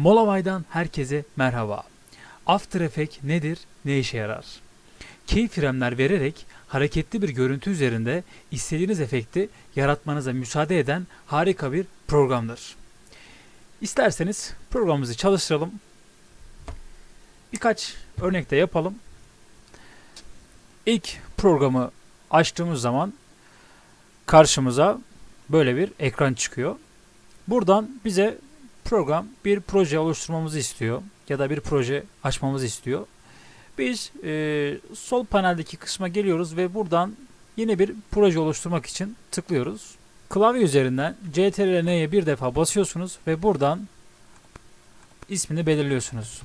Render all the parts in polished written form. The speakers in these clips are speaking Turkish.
Molavay'dan herkese merhaba. After Effects nedir, ne işe yarar? Keyframe'ler vererek hareketli bir görüntü üzerinde istediğiniz efekti yaratmanıza müsaade eden harika bir programdır. İsterseniz programımızı çalıştıralım. Birkaç örnek de yapalım. İlk programı açtığımız zaman karşımıza böyle bir ekran çıkıyor. Buradan bize program bir proje oluşturmamızı istiyor ya da bir proje açmamızı istiyor. Biz sol paneldeki kısma geliyoruz ve buradan yeni bir proje oluşturmak için tıklıyoruz. Klavye üzerinden CTRL-N'ye bir defa basıyorsunuz ve buradan ismini belirliyorsunuz.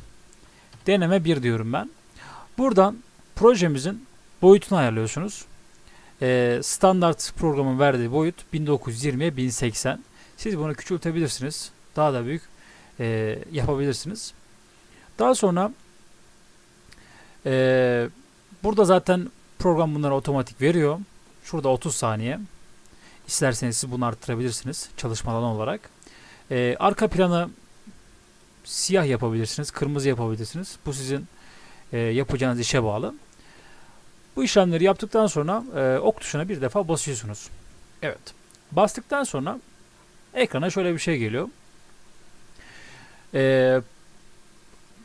Deneme 1 diyorum ben. Buradan projemizin boyutunu ayarlıyorsunuz. Standart programın verdiği boyut 1920'ye 1080. Siz bunu küçültebilirsiniz. Daha da büyük yapabilirsiniz. Daha sonra burada zaten program bunları otomatik veriyor. Şurada 30 saniye. İsterseniz siz bunu arttırabilirsiniz çalışma alanı olarak. Arka planı siyah yapabilirsiniz, kırmızı yapabilirsiniz. Bu sizin yapacağınız işe bağlı. Bu işlemleri yaptıktan sonra ok tuşuna bir defa basıyorsunuz. Evet. Bastıktan sonra ekrana şöyle bir şey geliyor.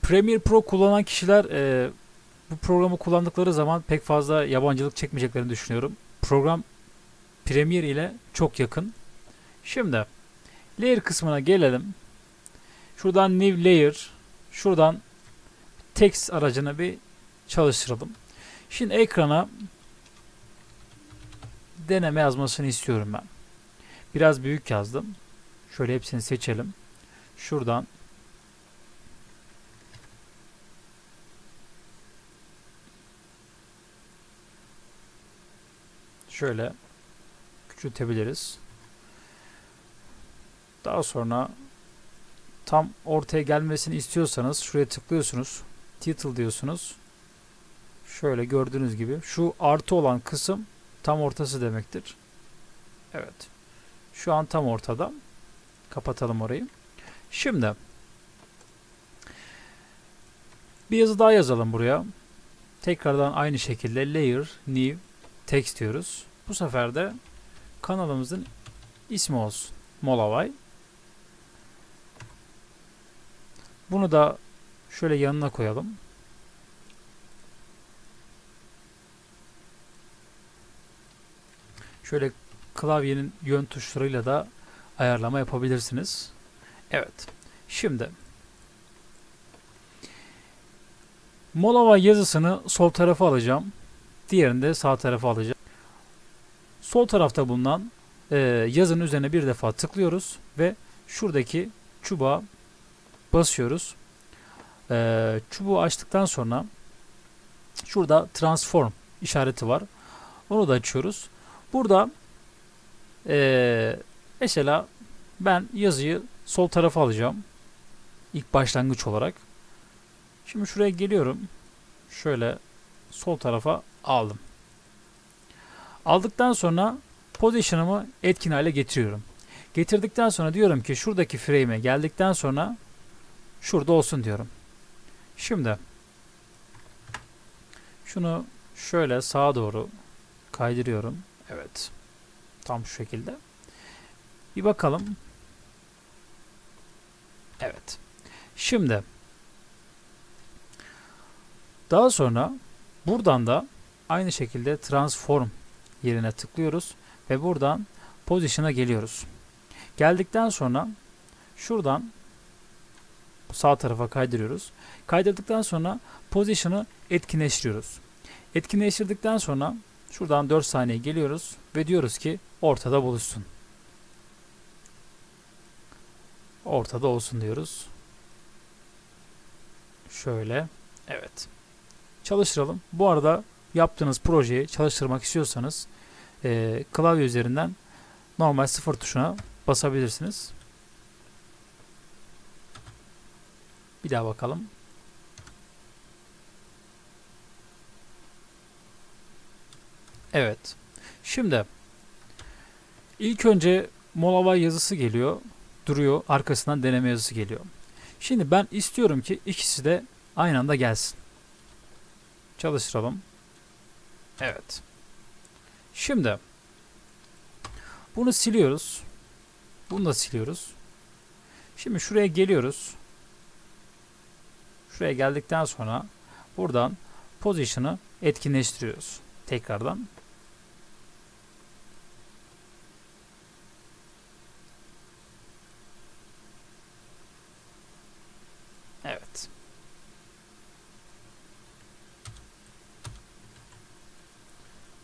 Premiere Pro kullanan kişiler bu programı kullandıkları zaman pek fazla yabancılık çekmeyeceklerini düşünüyorum. Program Premiere ile çok yakın. Şimdi Layer kısmına gelelim. Şuradan New Layer, şuradan Text aracını bir çalıştıralım. Şimdi ekrana deneme yazmasını istiyorum ben. Biraz büyük yazdım. Şöyle hepsini seçelim. Şuradan şöyle küçültebiliriz. Daha sonra tam ortaya gelmesini istiyorsanız şuraya tıklıyorsunuz. Title diyorsunuz. Şöyle gördüğünüz gibi şu artı olan kısım tam ortası demektir. Evet. Şu an tam ortada. Kapatalım orayı. Şimdi bir yazı daha yazalım buraya. Tekrardan aynı şekilde Layer, New, Text diyoruz. Bu sefer de kanalımızın ismi olsun. Molavay. Bunu da şöyle yanına koyalım. Şöyle klavyenin yön tuşlarıyla da ayarlama yapabilirsiniz. Evet. Şimdi Molavay yazısını sol tarafa alacağım. Diğerini de sağ tarafa alacağım. Sol tarafta bulunan yazının üzerine bir defa tıklıyoruz ve şuradaki çubuğa basıyoruz. Çubuğu açtıktan sonra şurada transform işareti var. Onu da açıyoruz. Burada mesela ben yazıyı sol tarafa alacağım. İlk başlangıç olarak. Şimdi şuraya geliyorum. Şöyle sol tarafa aldım. Aldıktan sonra position'ımı etkin hale getiriyorum. Getirdikten sonra diyorum ki şuradaki frame'e geldikten sonra şurada olsun diyorum. Şimdi şunu şöyle sağa doğru kaydırıyorum. Evet. Tam şu şekilde. Bir bakalım. Evet. Şimdi daha sonra buradan da aynı şekilde transform yerine tıklıyoruz ve buradan position'a geliyoruz. Geldikten sonra şuradan sağ tarafa kaydırıyoruz. Kaydırdıktan sonra position'ı etkinleştiriyoruz. Etkinleştirdikten sonra şuradan 4 saniye geliyoruz ve diyoruz ki ortada buluşsun. Ortada olsun diyoruz. Şöyle. Evet. Çalıştıralım. Bu arada yaptığınız projeyi çalıştırmak istiyorsanız klavye üzerinden normal 0 tuşuna basabilirsiniz. Bir daha bakalım. Evet. Şimdi ilk önce Molavay yazısı geliyor. Duruyor. Arkasından deneme yazısı geliyor. Şimdi ben istiyorum ki ikisi de aynı anda gelsin. Çalıştıralım. Evet. Şimdi bunu siliyoruz. Bunu da siliyoruz. Şimdi şuraya geliyoruz. Şuraya geldikten sonra buradan position'ı etkinleştiriyoruz. Tekrardan. Evet.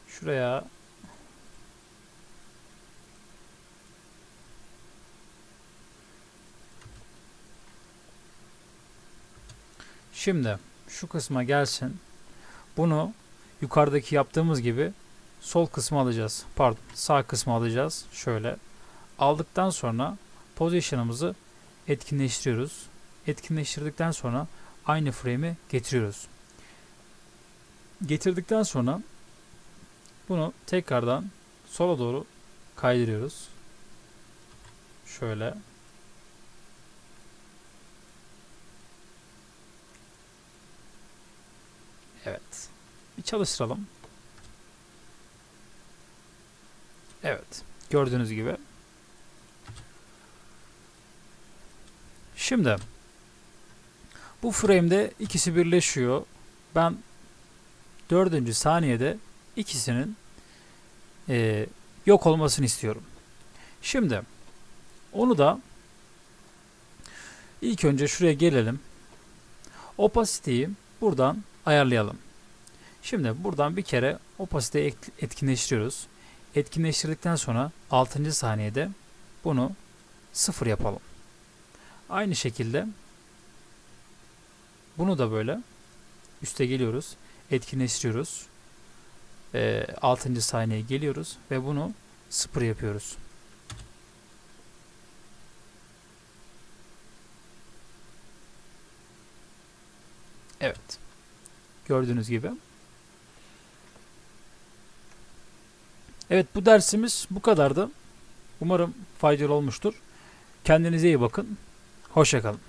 Şuraya şimdi şu kısma gelsin. Bunu yukarıdaki yaptığımız gibi sol kısmı alacağız. Pardon, sağ kısmı alacağız. Şöyle aldıktan sonra position'ımızı etkinleştiriyoruz. Etkinleştirdikten sonra aynı frame'i getiriyoruz. Getirdikten sonra bunu tekrardan sola doğru kaydırıyoruz. Şöyle. Evet. Bir çalıştıralım. Evet. Gördüğünüz gibi. Şimdi bu frame'de ikisi birleşiyor. Ben 4. saniyede ikisinin yok olmasını istiyorum. Şimdi onu da ilk önce şuraya gelelim. Opacity'yi buradan ayarlayalım. Şimdi buradan bir kere opacity'yi etkinleştiriyoruz. Etkinleştirdikten sonra 6. saniyede bunu 0 yapalım. Aynı şekilde bunu da böyle üste geliyoruz. Etkinleştiriyoruz. 6. saniyeye geliyoruz ve bunu 0 yapıyoruz. Evet. Gördüğünüz gibi. Evet, bu dersimiz bu kadardı. Umarım faydalı olmuştur. Kendinize iyi bakın. Hoşça kalın.